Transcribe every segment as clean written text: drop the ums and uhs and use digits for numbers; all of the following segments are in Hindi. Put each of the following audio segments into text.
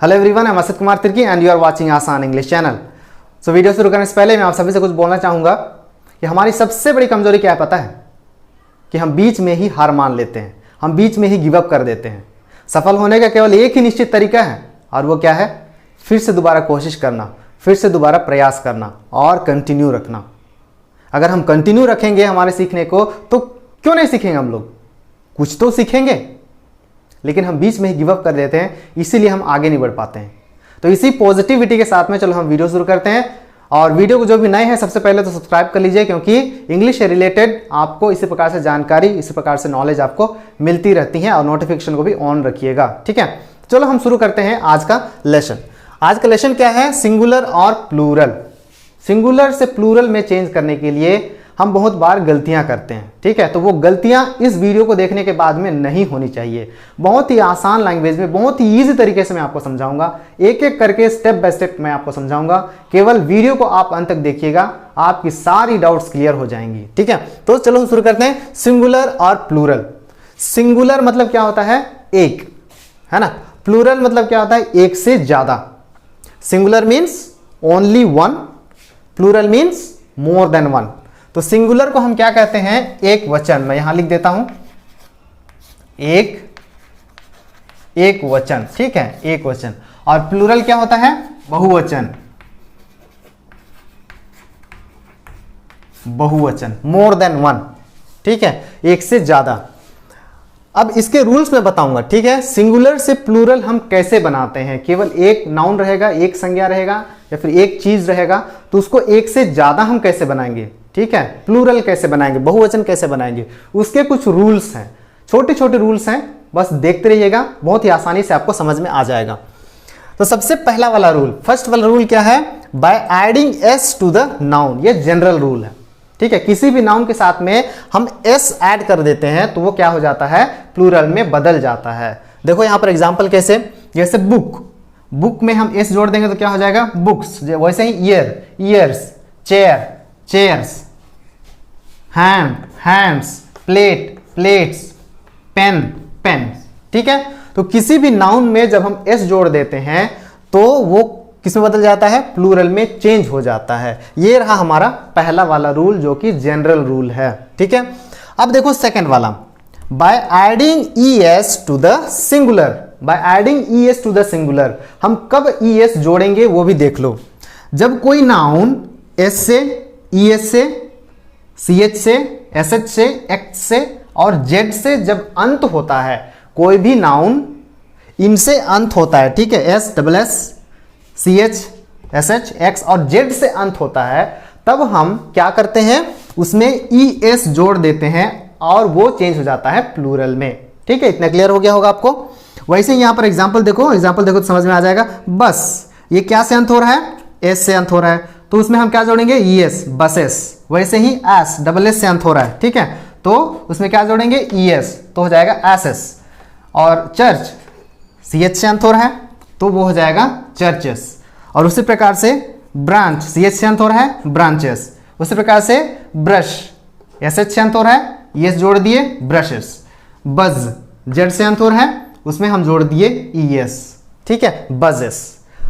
Hello everyone, I am Asit Kumar Tirkey and you are watching आसान इंग्लिश चैनल। सो वीडियो शुरू करने से पहले मैं आप सभी से कुछ बोलना चाहूँगा कि हमारी सबसे बड़ी कमजोरी क्या है पता है? कि हम बीच में ही हार मान लेते हैं, हम बीच में ही गिव अप कर देते हैं। सफल होने का केवल एक ही निश्चित तरीका है और वो क्या है? फिर से दोबारा कोशिश करना, फिर से दोबारा प्रयास करना और कंटिन्यू रखना। अगर हम कंटिन्यू रखेंगे हमारे सीखने को तो क्यों नहीं सीखेंगे? हम लोग कुछ तो सीखेंगे, लेकिन हम बीच में ही गिव अप कर देते हैं, इसीलिए हम आगे नहीं बढ़ पाते हैं। तो इसी पॉजिटिविटी के साथ में चलो हम वीडियो शुरू करते हैं। और वीडियो को जो भी नए हैं सबसे पहले तो सब्सक्राइब कर लीजिए, क्योंकि इंग्लिश से रिलेटेड आपको इसी प्रकार से जानकारी, इसी प्रकार से नॉलेज आपको मिलती रहती है। और नोटिफिकेशन को भी ऑन रखिएगा, ठीक है। चलो हम शुरू करते हैं आज का लेसन। आज का लेसन क्या है? सिंगुलर और प्लूरल। सिंगुलर से प्लूरल में चेंज करने के लिए हम बहुत बार गलतियां करते हैं, ठीक है। तो वो गलतियां इस वीडियो को देखने के बाद में नहीं होनी चाहिए। बहुत ही आसान लैंग्वेज में, बहुत ही ईजी तरीके से मैं आपको समझाऊंगा, एक एक करके स्टेप बाय स्टेप मैं आपको समझाऊंगा। केवल वीडियो को आप अंत तक देखिएगा, आपकी सारी डाउट्स क्लियर हो जाएंगी, ठीक है। तो चलो हम शुरू करते हैं। सिंगुलर और प्लूरल। सिंगुलर मतलब क्या होता है? एक, है ना। प्लूरल मतलब क्या होता है? एक से ज्यादा। Singular means only one, plural means more than one. तो सिंगुलर को हम क्या कहते हैं? एक वचन। मैं यहां लिख देता हूं एक वचन, ठीक है, एक वचन। और प्लूरल क्या होता है? बहुवचन। बहुवचन, मोर देन वन, ठीक है, एक से ज्यादा। अब इसके रूल्स मैं बताऊंगा, ठीक है। सिंगुलर से प्लूरल हम कैसे बनाते हैं? केवल एक नाउन रहेगा, एक संज्ञा रहेगा या फिर एक चीज रहेगा, तो उसको एक से ज्यादा हम कैसे बनाएंगे, ठीक है। प्लूरल कैसे बनाएंगे, बहुवचन कैसे बनाएंगे, उसके कुछ रूल्स हैं, छोटे छोटे रूल्स हैं, बस देखते रहिएगा, बहुत ही आसानी से आपको समझ में आ जाएगा। तो सबसे पहला वाला रूल, फर्स्ट वाला रूल क्या है? By adding S to the noun. ये जनरल रूल है, ठीक है। किसी भी नाउन के साथ में हम एस ऐड कर देते हैं तो वो क्या हो जाता है? प्लूरल में बदल जाता है। देखो यहां पर एग्जांपल कैसे, जैसे बुक, बुक में हम एस जोड़ देंगे तो क्या हो जाएगा? बुक्स। वैसे ही year, years, chair, chairs, hand, hands, plate, plates, pen, pens, ठीक है। तो किसी भी नाउन में जब हम एस जोड़ देते हैं तो वो किस में बदल जाता है? प्लूरल में चेंज हो जाता है। ये रहा हमारा पहला वाला रूल, जो कि जनरल रूल है, ठीक है। अब देखो सेकंड वाला, by adding E S to the singular. By adding E S to the singular, हम कब ई एस जोड़ेंगे वो भी देख लो। जब कोई नाउन एस से, ई एस से, सी एच से, एस एच से, एक्स से और जेड से जब अंत होता है, कोई भी नाउन इनसे अंत होता है, ठीक है, S, double S, C H, S H, X और जेड से अंत होता है, तब हम क्या करते हैं? उसमें ई एस जोड़ देते हैं और वो चेंज हो जाता है प्लूरल में, ठीक है। इतना क्लियर हो गया होगा आपको। वैसे यहां पर एग्जाम्पल देखो, एग्जाम्पल देखो तो समझ में आ जाएगा। बस, ये क्या से अंत हो रहा है? एस से अंत हो रहा है, तो उसमें हम क्या जोड़ेंगे? E S, buses. वैसे ही एस, डबल एस से अंत हो रहा है, ठीक है, तो उसमें क्या जोड़ेंगे? ई एस, तो हो जाएगा एस एस। और चर्च, सी एच से अंत हो रहा है, तो वो हो जाएगा चर्चेस। और उसी प्रकार से ब्रांच, सी एच से अंत हो रहा है, ब्रांचेस। उसी प्रकार से ब्रश, एस एच से अंत हो रहा है, ई एस जोड़ दिए, ब्रशेस। बज, जेड से अंत हो रहा है, उसमें हम जोड़ दिए ई एस, ठीक है, बजेस।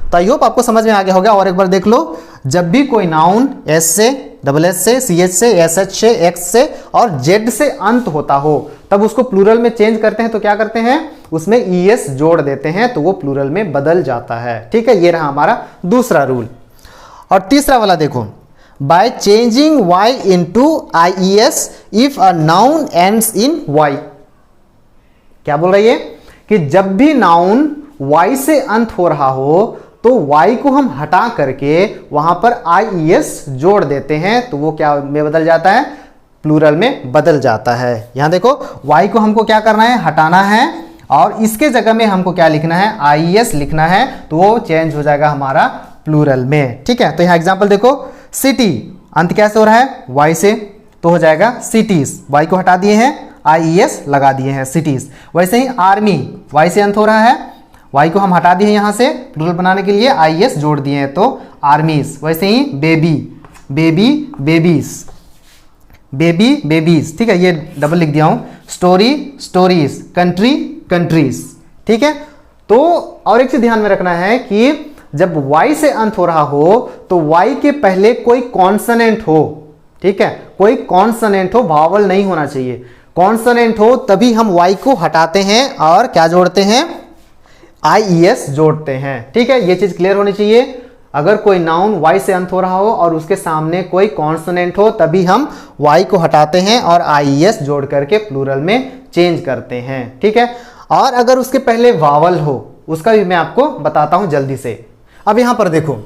तो आई होप आपको समझ में आ गया होगा। और एक बार देख लो, जब भी कोई नाउन एस से, डबल एस से, सी एच से, एस एच से, एक्स से और जेड से अंत होता हो, तब उसको प्लूरल में चेंज करते हैं तो क्या करते हैं? उसमें ई एस जोड़ देते हैं तो वो प्लूरल में बदल जाता है, ठीक है। ये रहा हमारा दूसरा रूल। और तीसरा वाला देखो, by changing Y into I E S if a noun ends in Y. क्या बोल रही है? कि जब भी नाउन वाई से अंत हो रहा हो तो y को हम हटा करके वहां पर IES जोड़ देते हैं तो वो क्या में बदल जाता है? प्लूरल में बदल जाता है। यहां देखो, y को हमको क्या करना है? हटाना है और इसके जगह में हमको क्या लिखना है? IES लिखना है, तो वो चेंज हो जाएगा हमारा प्लूरल में, ठीक है। तो यहां एग्जांपल देखो, सिटी, अंत कैसे हो रहा है? y से, तो हो जाएगा सिटीज। y को हटा दिए हैं, IES लगा दिए हैं, सिटीज। वैसे ही आर्मी, y से अंत हो रहा है, y को हम हटा दिए यहां से, प्लूरल बनाने के लिए IES जोड़ दिए हैं तो आर्मीज। वैसे ही baby, baby, babies, baby, babies, ठीक है, ये डबल लिख दिया हूं। स्टोरी, स्टोरीज, कंट्री, कंट्रीज, ठीक है। तो और एक चीज ध्यान में रखना है कि जब y से अंत हो रहा हो तो y के पहले कोई कॉन्सोनेंट हो, ठीक है, कोई कॉन्सोनेंट हो, वावल नहीं होना चाहिए। कॉन्सोनेंट हो तभी हम y को हटाते हैं और क्या जोड़ते हैं, IES जोड़ते हैं, ठीक है, ये चीज क्लियर होनी चाहिए। अगर कोई नाउन y से अंत हो रहा हो और उसके सामने कोई कॉन्सोनेंट हो तभी हम y को हटाते हैं और IES जोड़ करके प्लूरल में चेंज करते हैं, ठीक है। और अगर उसके पहले वावल हो उसका भी मैं आपको बताता हूं जल्दी से। अब यहां पर देखो,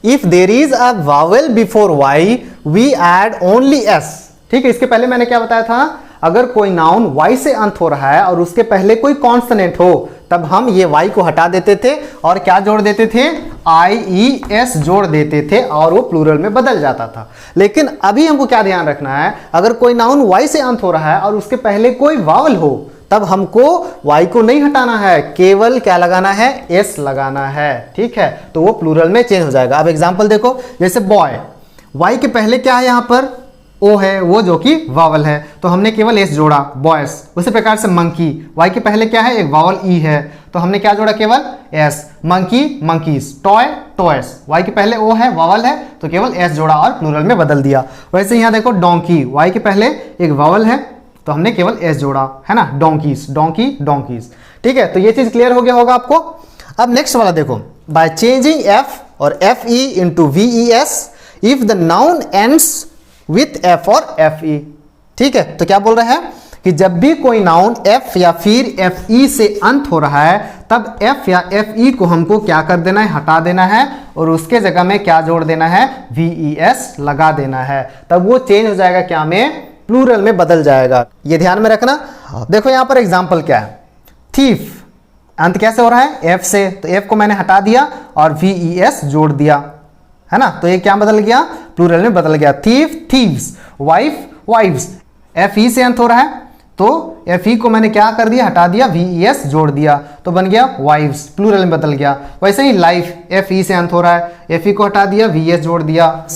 if there is a vowel before y we add only s, ठीक है। इसके पहले मैंने क्या बताया था, अगर कोई नाउन y से अंत हो रहा है और उसके पहले कोई कॉन्सोनेंट हो तब हम ये y को हटा देते थे और क्या जोड़ देते थे, IES जोड़ देते थे और वो प्लूरल में बदल जाता था। लेकिन अभी हमको क्या ध्यान रखना है, अगर कोई नाउन y से अंत हो रहा है और उसके पहले कोई वावल हो तब हमको y को नहीं हटाना है, केवल क्या लगाना है, s लगाना है, ठीक है। तो वो प्लूरल में चेंज हो जाएगा। अब एग्जांपल देखो, जैसे बॉय, y के पहले क्या है, यहां पर ओ है, वो जो कि वावल है, तो हमने केवल s जोड़ा, बॉयस। उसी प्रकार से मंकी, y के पहले क्या है, एक वावल e है, तो हमने क्या जोड़ा, केवल s। Monkey, monkeys. Toy, toys, y के पहले o है, वावल है, तो केवल s जोड़ा और प्लूरल में बदल दिया। वैसे यहाँ देखो डोंकी, y के पहले एक वावल है तो हमने केवल s जोड़ा, है ना, डोंकीज, डोंकी, डोंकीज, ठीक है। तो ये चीज क्लियर हो गया होगा आपको। अब नेक्स्ट वाला देखो, बाय चेंजिंग f और fe into ves if the noun ends with f और fe, ठीक है। तो क्या बोल रहा है कि जब भी कोई नाउन f या फिर fe से अंत हो रहा है तब f या fe को हमको क्या कर देना है, हटा देना है और उसके जगह में क्या जोड़ देना है, ves लगा देना है, तब वो चेंज हो जाएगा क्या में, प्लूरल में बदल जाएगा। ये ध्यान में रखना। देखो यहां पर एग्जांपल क्या है, थीफ, अंत कैसे हो रहा है, f से, तो f को मैंने हटा दिया और ves जोड़ दिया, है ना, तो ये क्या बदल गया, प्लूरल में बदल गया। Thief, thieves, wife, wives, fe से अंत हो रहा है तो fe को मैंने क्या कर दिया, हटा दिया, ves जोड़ दिया, तो बन गया वाइव्स, प्लूरल में बदल गया। वैसे ही लाइफ, fe से अंत हो रहा है, fe को हटा दिया, vs जोड़ दिया।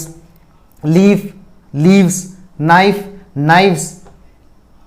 Leaf, leaves, knife, knives,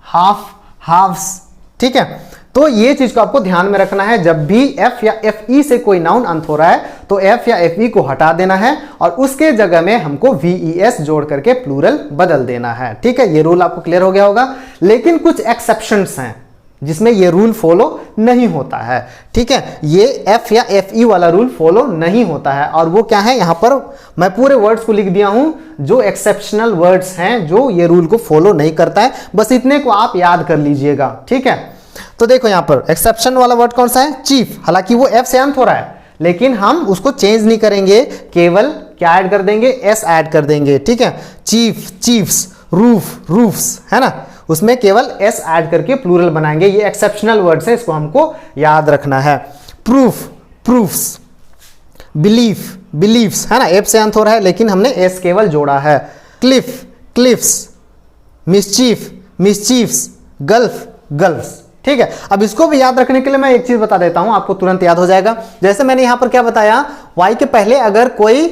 half, halfs, ठीक है। तो ये चीज को आपको ध्यान में रखना है, जब भी f या fe से कोई नाउन अंत हो रहा है तो f या fe को हटा देना है और उसके जगह में हमको ves जोड़ करके प्लूरल बदल देना है, ठीक है। ये रूल आपको क्लियर हो गया होगा। लेकिन कुछ एक्सेप्शंस हैं जिसमें ये रूल फॉलो नहीं होता है, ठीक है। ये f या fe वाला रूल फॉलो नहीं होता है और वो क्या है, यहां पर मैं पूरे वर्ड्स को लिख दिया हूं जो एक्सेप्शनल वर्ड्स हैं, जो ये रूल को फॉलो नहीं करता है, बस इतने को आप याद कर लीजिएगा, ठीक है। तो देखो यहां पर एक्सेप्शन वाला वर्ड कौन सा है, चीफ। हालांकि वो f से अंत हो रहा है लेकिन हम उसको चेंज नहीं करेंगे, केवल क्या ऐड कर देंगे, s ऐड कर देंगे, ठीक है। चीफ, चीफ्स, रूफ, रूफ्स, है ना, उसमें केवल s ऐड करके प्लूरल बनाएंगे। ये एक्सेप्शनल वर्ड्स है, इसको हमको याद रखना है। प्रूफ, प्रूफ्स, बिलीफ, बिलीफ्स, है ना, f से अंत हो रहा है लेकिन हमने s केवल जोड़ा है। Cliff, cliffs, mischief, mischiefs, gulf, gulfs, ठीक है। अब इसको भी याद रखने के लिए मैं एक चीज बता देता हूं, आपको तुरंत याद हो जाएगा। जैसे मैंने यहां पर क्या बताया, y के पहले अगर कोई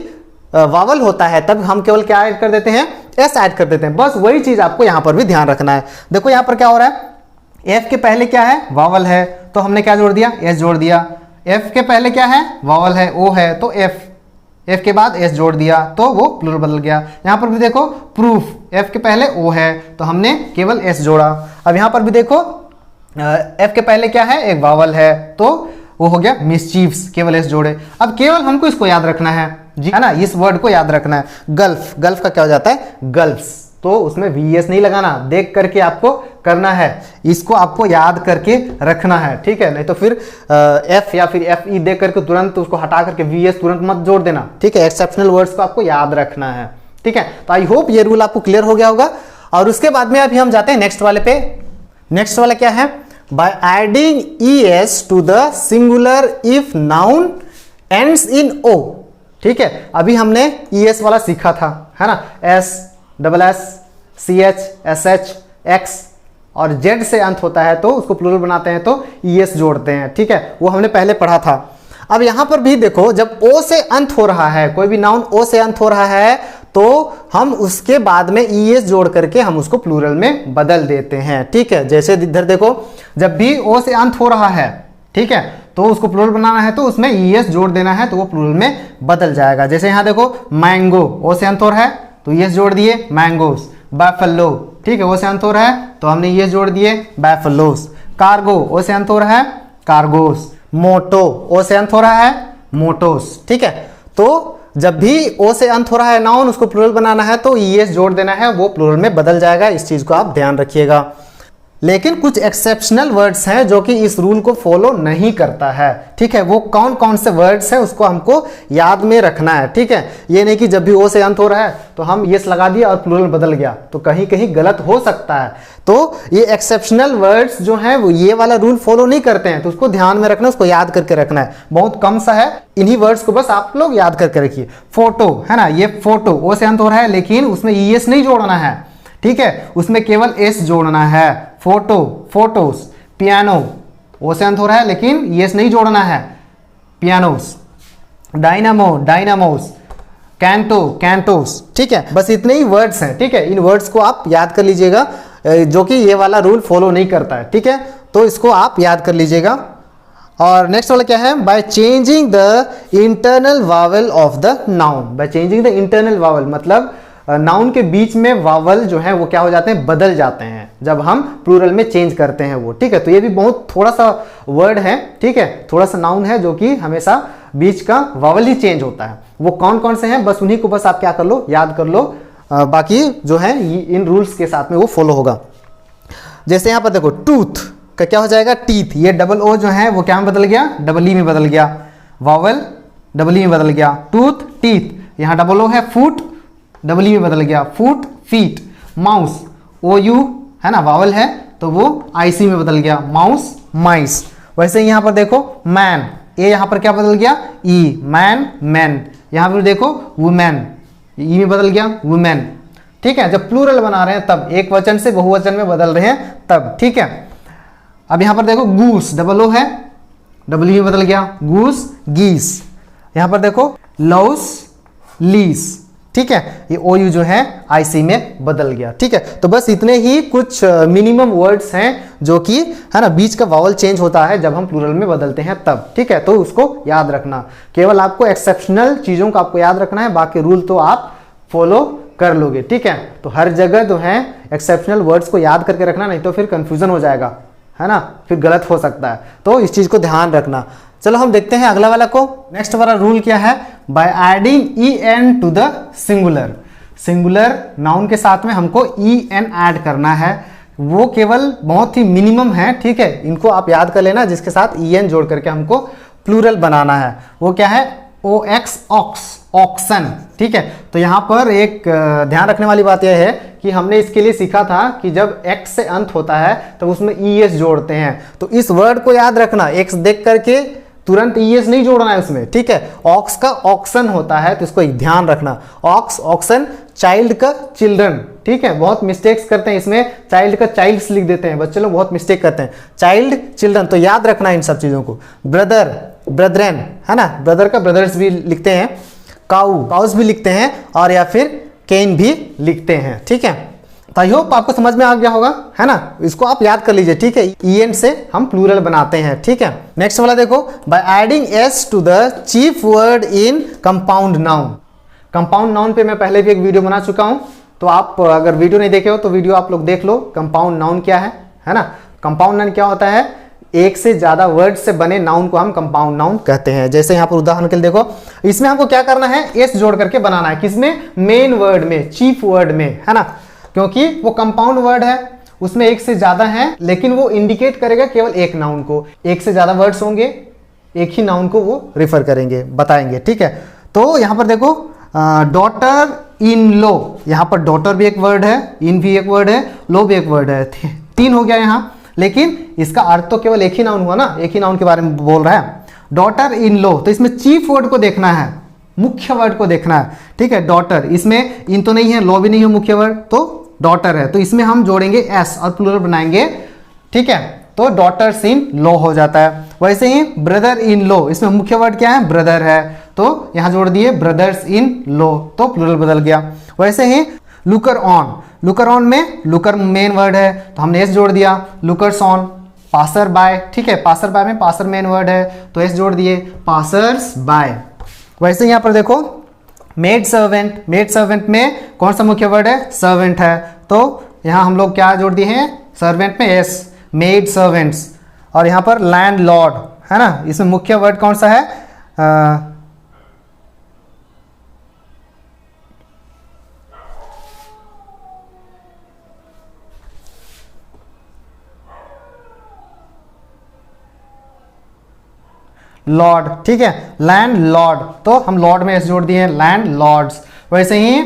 वावल होता है तब हम केवल क्या ऐड कर देते हैं, s ऐड कर देते हैं, बस वही चीज आपको यहां पर भी ध्यान रखना है। देखो यहां पर क्या हो रहा है, f के पहले क्या है, वावल है, तो हमने क्या जोड़ दिया, s जोड़ दिया। f के पहले क्या है, वावल है, o है, तो f के बाद s जोड़ दिया तो वो प्लूरल बदल गया। यहां पर भी देखो प्रूफ, f के पहले o है तो हमने केवल s जोड़ा। अब यहां पर भी देखो f के पहले क्या है, एक वावल है, तो वो हो गया मिसचीफ्स, केवल s जोड़े। अब केवल हमको इसको याद रखना है जी, है ना, इस वर्ड को याद रखना है। गल्फ, गल्फ का क्या हो जाता है, गल्फ्स, तो उसमें ves नहीं लगाना, देख करके आपको करना है, इसको आपको याद करके रखना है, ठीक है। नहीं तो फिर f या फिर fe देख करके तुरंत उसको हटा करके ves तुरंत मत जोड़ देना, ठीक है। एक्सेप्शनल वर्ड्स को आपको याद रखना है, ठीक है। तो आई होप ये रूल आपको क्लियर हो गया होगा। और उसके बाद में अभी हम जाते हैं नेक्स्ट वाले पे। नेक्स्ट वाला क्या है, by adding es to the singular if noun ends in o, ठीक है। अभी हमने es वाला सीखा था, है ना, s, double s, ch, sh, x और z से अंत होता है तो उसको प्लूरल बनाते हैं तो es जोड़ते हैं, ठीक है, वो हमने पहले पढ़ा था। अब यहां पर भी देखो, जब o से अंत हो रहा है, कोई भी नाउन o से अंत हो रहा है तो हम उसके बाद में es जोड़ करके हम उसको प्लूरल में बदल देते हैं, ठीक है। जैसे इधर देखो, जब भी o से अंत हो रहा है, ठीक है, तो उसको प्लूरल बनाना है तो उसमें ईएस जोड़ देना है, तो वो प्लूरल में बदल जाएगा। जैसे यहाँ देखो मैंगो, ओ से अंत हो रहा है तो ईएस जोड़ दिए मैंगोस। बैफलो, ठीक है, ओ से अंत हो रहा है तो हमने ईएस जोड़ दिए बैफलोस। कार्गो, ओ से अंत हो रहा है कार्गोस। मोटो, ओ से अंत हो रहा है मोटोस, ठीक है। तो जब भी ओ से अंत हो रहा है नाउन, उसको प्लूरल बनाना है तो ईएस जोड़ देना है, वो प्लूरल में बदल जाएगा। इस चीज को आप ध्यान रखिएगा। लेकिन कुछ एक्सेप्शनल वर्ड्स हैं जो कि इस रूल को फॉलो नहीं करता है, ठीक है। वो कौन कौन से वर्ड्स हैं उसको हमको याद में रखना है, ठीक है। ये नहीं कि जब भी ओ से अंत हो रहा है तो हम यस लगा दिया और प्लूरल बदल गया, तो कहीं कहीं गलत हो सकता है। तो ये एक्सेप्शनल वर्ड्स जो हैं वो ये वाला रूल फॉलो नहीं करते हैं, तो उसको ध्यान में रखना, उसको याद करके रखना है। बहुत कम सा है, इन्हीं वर्ड्स को बस आप लोग याद करके रखिए। फोटो है ना, ये फोटो ओ से अंत हो रहा है लेकिन उसमें ईएस नहीं जोड़ना है, ठीक है, उसमें केवल एस जोड़ना है। Photo, photos. पियानो, ओ से अंत हो रहा है लेकिन एस नहीं जोड़ना है, pianos. Dynamo, dynamos. Canto, cantos, ठीक है। बस इतने ही वर्ड्स हैं, ठीक है। इन वर्ड्स को आप याद कर लीजिएगा, जो कि ये वाला रूल फॉलो नहीं करता है, ठीक है। तो इसको आप याद कर लीजिएगा। और नेक्स्ट वाला क्या है, by changing the internal vowel of the noun. By changing the internal vowel मतलब नाउन के बीच में वावल जो है वो क्या हो जाते हैं, बदल जाते हैं जब हम प्लूरल में चेंज करते हैं वो, ठीक है। तो ये भी बहुत थोड़ा सा वर्ड है, ठीक है, थोड़ा सा नाउन है जो कि हमेशा बीच का वावल ही चेंज होता है। वो कौन कौन से हैं बस उन्हीं को बस आप क्या कर लो, याद कर लो। बाकी जो है इन रूल्स के साथ में वो फॉलो होगा। जैसे यहाँ पर देखो टूथ का क्या हो जाएगा, टीथ। ये डबल ओ जो है वो क्या में बदल गया, डबल ई में बदल गया। वावल डबल ई में बदल गया, टूथ टीथ। यहाँ डबल ओ है, फुट डबल ई में बदल गया, foot feet. Mouse, O U है ना, वावल है तो वो आईसी में बदल गया, माउस माइस। वैसे यहाँ पर देखो मैन, ए यहाँ पर क्या बदल गया, ई, मैन मैन। यहाँ पर देखो वुमेन, ई में बदल गया वुमेन, ठीक है। जब प्लूरल बना रहे हैं तब, एक वचन से बहुवचन में बदल रहे हैं तब, ठीक है। अब यहाँ पर देखो गूस, डबल ओ है, डबल ई में बदल गया, गूस गीस। यहाँ पर देखो लॉस लीस, ठीक है, ये ओ यू जो है आईसी में बदल गया, ठीक है। तो बस इतने ही कुछ मिनिमम वर्ड्स हैं जो कि है ना बीच का वावल चेंज होता है जब हम प्लूरल में बदलते हैं तब, ठीक है। तो उसको याद रखना, केवल आपको एक्सेप्शनल चीजों को आपको याद रखना है, बाकी रूल तो आप फॉलो कर लोगे, ठीक है। तो हर जगह जो है एक्सेप्शनल वर्ड्स को याद करके रखना, नहीं तो फिर कंफ्यूजन हो जाएगा, है ना, फिर गलत हो सकता है। तो इस चीज को ध्यान रखना। चलो हम देखते हैं अगला वाला को। नेक्स्ट वाला रूल क्या है, by adding E N to the singular. Singular noun के साथ में हमको ई एन ऐड करना है, वो केवल बहुत ही मिनिमम है, ठीक है। इनको आप याद कर लेना, जिसके साथ ई एन जोड़ करके हमको प्लूरल बनाना है। वो क्या है, ओ एक्स, ऑक्स, ऑक्सन, ठीक है। तो यहाँ पर एक ध्यान रखने वाली बात यह है कि हमने इसके लिए सीखा था कि जब एक्स से अंत होता है तो उसमें ई एस जोड़ते हैं। तो इस वर्ड को याद रखना, एक्स देख करके तुरंत ईएस नहीं जोड़ना है उसमें, ठीक है। ऑक्स का ऑक्सन होता है तो इसको ध्यान रखना, ऑक्स ऑक्सन। चाइल्ड का चिल्ड्रन, ठीक है। बहुत मिस्टेक्स करते हैं इसमें, चाइल्ड का चाइल्ड्स लिख देते हैं, बच्चे लोग बहुत मिस्टेक करते हैं, चाइल्ड चिल्ड्रन। तो याद रखना इन सब चीजों को। ब्रदर ब्रदरन है ना, ब्रदर का ब्रदर्स भी लिखते हैं, काऊ काउस भी लिखते हैं, और या फिर केन भी लिखते हैं, ठीक है। तो आई होप आपको समझ में आ गया होगा, है ना। इसको आप याद कर लीजिए, ठीक है। ई एन से हम प्लूरल बनाते हैं, ठीक है। नेक्स्ट वाला देखो, by adding S to the chief word in compound noun. Compound noun पे मैं पहले भी एक वीडियो बना चुका हूं, तो आप अगर वीडियो नहीं देखे हो तो वीडियो आप लोग देख लो। कंपाउंड नाउन क्या है ना। कंपाउंड नाउन क्या होता है, एक से ज्यादा वर्ड से बने नाउन को हम कंपाउंड नाउन कहते हैं। जैसे यहाँ पर उदाहरण के लिए देखो, इसमें हमको क्या करना है, एस जोड़ करके बनाना है, किसमें, मेन वर्ड में, चीफ वर्ड में, है ना। क्योंकि वो कंपाउंड वर्ड है, उसमें एक से ज्यादा है, लेकिन वो इंडिकेट करेगा केवल एक नाउन को। एक से ज्यादा वर्ड्स होंगे, एक ही नाउन को वो रिफर करेंगे, बताएंगे, ठीक है। तो यहां पर देखो डॉटर इन लो, यहां पर डॉटर भी एक वर्ड है, इन भी एक वर्ड है, लो भी एक वर्ड है, तीन हो गया यहां। लेकिन इसका अर्थ तो केवल एक ही नाउन हुआ ना, एक ही नाउन के बारे में बोल रहा है, डॉटर इन लो। तो इसमें चीफ वर्ड को देखना है, मुख्य वर्ड को देखना है, ठीक है। डॉटर, इसमें इन तो नहीं है, लो भी नहीं है मुख्य वर्ड, तो डॉटर है, तो इसमें हम जोड़ेंगे एस और प्लूरल बनाएंगे, ठीक है। तो डॉटर्स इन लो हो जाता है। वैसे ही ब्रदर इन लो, इसमें मुख्य वर्ड क्या है, ब्रदर है, तो यहां जोड़ दिए ब्रदर्स इन लो, तो प्लूरल बदल गया। वैसे ही लुकर ऑन, लुकर ऑन में लुकर मेन वर्ड है तो हमने एस जोड़ दिया, लुकर्स ऑन, पासर बाय, ठीक है, पासर बाय में पासर मेन वर्ड है तो एस जोड़ दिए, पासर्स बाय। वैसे यहाँ पर देखो मेड सर्वेंट, मेड सर्वेंट में कौन सा मुख्य वर्ड है, सर्वेंट है, तो यहाँ हम लोग क्या जोड़ दिए हैं, सर्वेंट में एस, मेड सर्वेंट्स। और यहाँ पर लैंड लॉर्ड है ना, इसमें मुख्य वर्ड कौन सा है, लॉर्ड, ठीक है, लैंड लॉर्ड, तो हम लॉर्ड में एस जोड़ दिए हैं, लैंड लॉर्ड्स। वैसे ही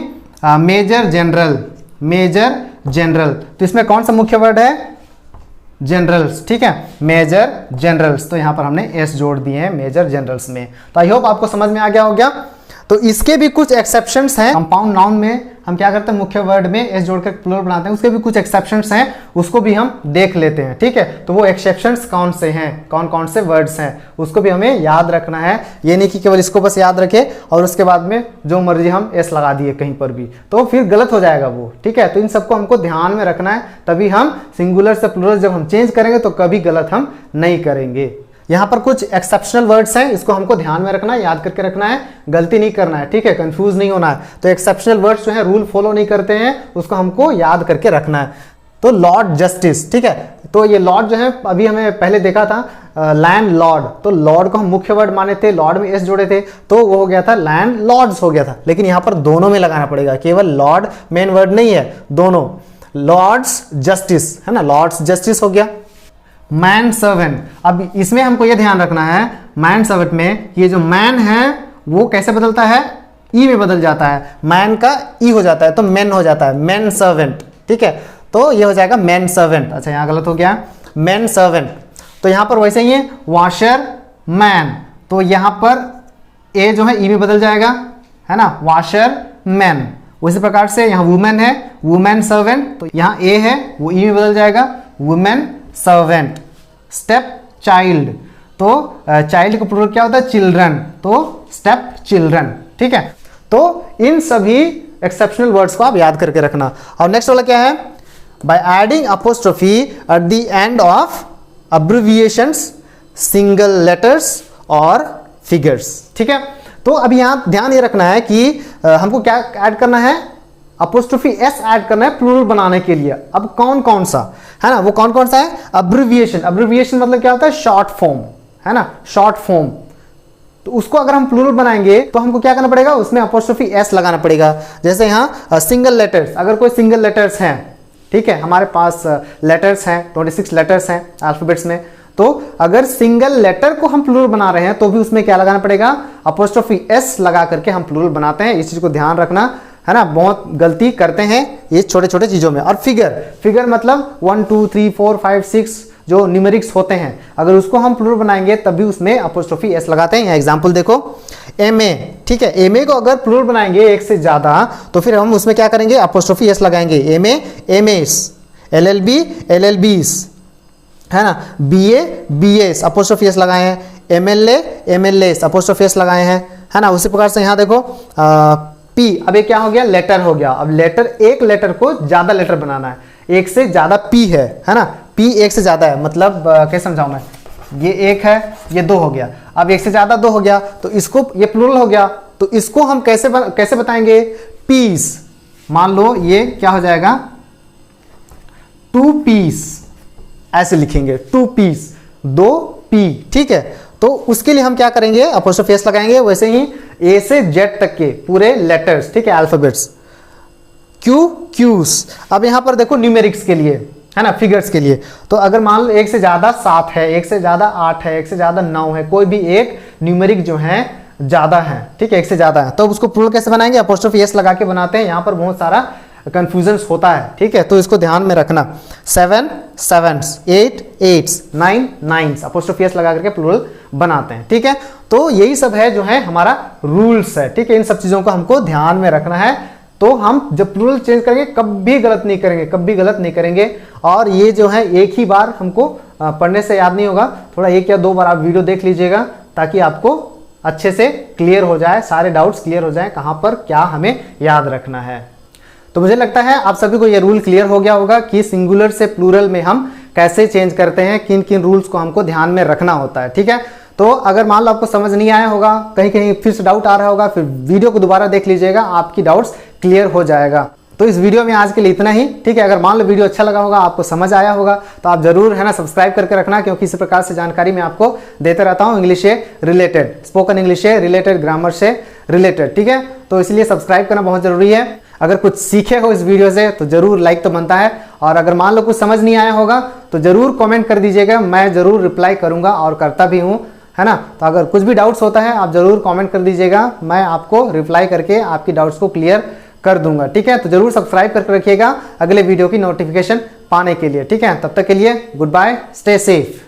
मेजर जनरल, मेजर जनरल, तो इसमें कौन सा मुख्य वर्ड है, जनरल्स, ठीक है, मेजर जनरल्स, तो यहां पर हमने एस जोड़ दिए हैं मेजर जनरल्स में। तो आई होप आपको समझ में आ गया होगा। तो इसके भी कुछ एक्सेप्शंस हैं, कंपाउंड नाउन में हम क्या करते हैं, मुख्य वर्ड में एस जोड़कर प्लूरल बनाते हैं, उसके भी कुछ एक्सेप्शंस हैं, उसको भी हम देख लेते हैं, ठीक है। तो वो एक्सेप्शंस कौन से हैं, कौन कौन से वर्ड्स हैं, उसको भी हमें याद रखना है। ये नहीं कि केवल इसको बस याद रखे और उसके बाद में जो मर्जी हम एस लगा दिए कहीं पर भी, तो फिर गलत हो जाएगा वो, ठीक है। तो इन सबको हमको ध्यान में रखना है, तभी हम सिंगुलर से प्लूरल जब हम चेंज करेंगे तो कभी गलत हम नहीं करेंगे। यहाँ पर कुछ एक्सेप्शनल वर्ड्स हैं, इसको हमको ध्यान में रखना है, याद करके रखना है, गलती नहीं करना है, ठीक है, कंफ्यूज नहीं होना है। तो एक्सेप्शनल वर्ड्स जो है रूल फॉलो नहीं करते हैं, उसको हमको याद करके रखना है। तो लॉर्ड जस्टिस, ठीक है, तो ये लॉर्ड जो है अभी हमें पहले देखा था लैंड लॉर्ड, तो लॉर्ड को हम मुख्य वर्ड माने थे, लॉर्ड में एस जोड़े थे तो वो हो गया था लैंड लॉर्ड्स हो गया था, लेकिन यहाँ पर दोनों में लगाना पड़ेगा, केवल लॉर्ड मेन वर्ड नहीं है, दोनों, लॉर्ड्स जस्टिस है ना, लॉर्ड्स जस्टिस हो गया। मैन सर्वेंट, अब इसमें हमको यह ध्यान रखना है, मैन सर्वेंट में ये जो मैन है वो कैसे बदलता है, ई में बदल जाता है, मैन का ई हो जाता है तो मैन हो जाता है, मैन सर्वेंट, ठीक है, तो ये हो जाएगा मैन सर्वेंट। अच्छा यहाँ गलत हो गया, मैन सर्वेंट, तो यहाँ पर वैसे ही है वॉशर मैन, तो यहाँ पर ए जो है ई में बदल जाएगा, है ना, वॉशर मैन। उसी प्रकार से यहाँ वुमेन है, वुमेन सर्वेंट, तो यहाँ ए है वो ई में बदल जाएगा, वुमेन सर्वेंट। स्टेप चाइल्ड, तो चाइल्ड का प्लूरल क्या होता है, चिल्ड्रन, तो स्टेप चिल्ड्रन, ठीक है। तो इन सभी एक्सेप्शनल वर्ड्स को आप याद करके रखना। और नेक्स्ट वाला क्या है, by adding apostrophe at the end of अब्रिविएशंस, single letters और फिगर्स, ठीक है। तो अभी यहां ध्यान ये रखना है कि हमको क्या ऐड करना है, अपोस्ट्रोफी एस ऐड करना है प्लूरल बनाने के लिए। अब कौन कौन सा है ना, वो कौन कौन सा है, अब्रिविएशन, अब्रिविएशन मतलब क्या होता है, शॉर्ट फॉर्म, है ना, शॉर्ट फॉर्म, तो उसको अगर हम प्लूरल बनाएंगे तो हमको क्या करना पड़ेगा, उसमें अपोस्ट्रोफी एस लगाना पड़ेगा। जैसे यहाँ सिंगल लेटर्स, अगर कोई सिंगल लेटर्स हैं, ठीक है, हमारे पास लेटर्स हैं 26 लेटर्स हैं अल्फाबेट्स में, तो अगर सिंगल लेटर को हम प्लूरल बना रहे हैं तो भी उसमें क्या लगाना पड़ेगा, अपोस्ट्रोफी एस लगा करके हम प्लूरल बनाते हैं। इस चीज को ध्यान रखना, है ना, बहुत गलती करते हैं ये छोटे छोटे चीजों में। और फिगर, फिगर मतलब 1 2 3 4 5 6 जो न्यूमेरिक्स होते हैं, अगर उसको हम प्लूरल बनाएंगे तभी उसमें अपोस्ट्रोफी एस लगाते हैं। यहाँ एग्जांपल देखो, एमए, ठीक है, एमए को अगर प्लूरल बनाएंगे एक से ज्यादा तो फिर हम उसमें क्या करेंगे, अपोस्ट्रोफी एस लगाएंगे, एमए एमएस, एलएलबी एलएलबीस, है ना, बीए बीएस अपोस्ट्रोफी एस लगाए हैं, एमएलए एमएलएस अपोस्ट्रोफी एस लगाए हैं, है ना। उसी प्रकार से यहाँ देखो पी, अब ये क्या हो गया, लेटर हो गया। अब लेटर, एक लेटर को ज्यादा लेटर बनाना है, एक से ज्यादा पी है ना, पी एक से ज्यादा है, मतलब कैसे समझाऊं मैं, ये एक है ये दो हो गया, अब एक से ज्यादा दो हो गया तो इसको, ये प्लूरल हो गया तो इसको हम कैसे बताएंगे, पीस, मान लो ये क्या हो जाएगा, 2 पीस, ऐसे लिखेंगे 2 पीस, 2 पी, ठीक है। तो उसके लिए हम क्या करेंगे, अपोस्ट्रोफी एस लगाएंगे। वैसे ही ए से जेड तक के पूरे लेटर्स, ठीक है, अल्फाबेट्स, क्यू क्यूस। अब यहां पर देखो न्यूमेरिक्स के लिए, है ना, फिगर्स के लिए, तो अगर मान लो एक से ज्यादा 7 है, एक से ज्यादा 8 है, एक से ज्यादा 9 है, कोई भी एक न्यूमेरिक जो है ज्यादा है, ठीक है, एक से ज्यादा है, तो उसको प्लूरल कैसे बनाएंगे, अपोस्ट्रोफी एस लगा के बनाते हैं। यहाँ पर बहुत सारा कंफ्यूजन होता है, ठीक है, तो इसको ध्यान में रखना। 7 सेवन्स, 8 एट्स, 9 नाइन्स, अपोस्ट्रोफी एस लगा करके प्लूरल बनाते हैं, ठीक है। तो यही सब है जो है हमारा रूल्स है, ठीक है, इन सब चीजों को हमको ध्यान में रखना है। तो हम जब प्लूरल चेंज करेंगे कभी गलत नहीं करेंगे, कभी गलत नहीं करेंगे। और ये जो है एक ही बार हमको पढ़ने से याद नहीं होगा, थोड़ा 1 या 2 बार आप वीडियो देख लीजिएगा ताकि आपको अच्छे से क्लियर हो जाए, सारे डाउट्स क्लियर हो जाए, कहां पर क्या हमें याद रखना है। तो मुझे लगता है आप सभी को यह रूल क्लियर हो गया होगा कि सिंगुलर से प्लूरल में हम कैसे चेंज करते हैं, किन किन रूल्स को हमको ध्यान में रखना होता है। ठीक है, तो अगर मान लो आपको समझ नहीं आया होगा, कहीं कहीं फिर से डाउट आ रहा होगा, फिर वीडियो को दोबारा देख लीजिएगा, आपकी डाउट्स क्लियर हो जाएगा। तो इस वीडियो में आज के लिए इतना ही। ठीक है, अगर मान लो वीडियो अच्छा लगा होगा, आपको समझ आया होगा, तो आप जरूर है ना सब्सक्राइब करके रखना, क्योंकि इसी प्रकार से जानकारी मैं आपको देते रहता हूँ इंग्लिश से रिलेटेड, स्पोकन इंग्लिश से रिलेटेड, ग्रामर से रिलेटेड। ठीक है, तो इसलिए सब्सक्राइब करना बहुत जरूरी है। अगर कुछ सीखे हो इस वीडियो से तो जरूर लाइक तो बनता है, और अगर मान लो कुछ समझ नहीं आया होगा तो जरूर कमेंट कर दीजिएगा, मैं जरूर रिप्लाई करूंगा और करता भी हूं, है ना। तो अगर कुछ भी डाउट्स होता है आप जरूर कमेंट कर दीजिएगा, मैं आपको रिप्लाई करके आपकी डाउट्स को क्लियर कर दूंगा। ठीक है, तो जरूर सब्सक्राइब करके रखिएगा अगले वीडियो की नोटिफिकेशन पाने के लिए। ठीक है, तब तक के लिए गुड बाय, स्टे सेफ।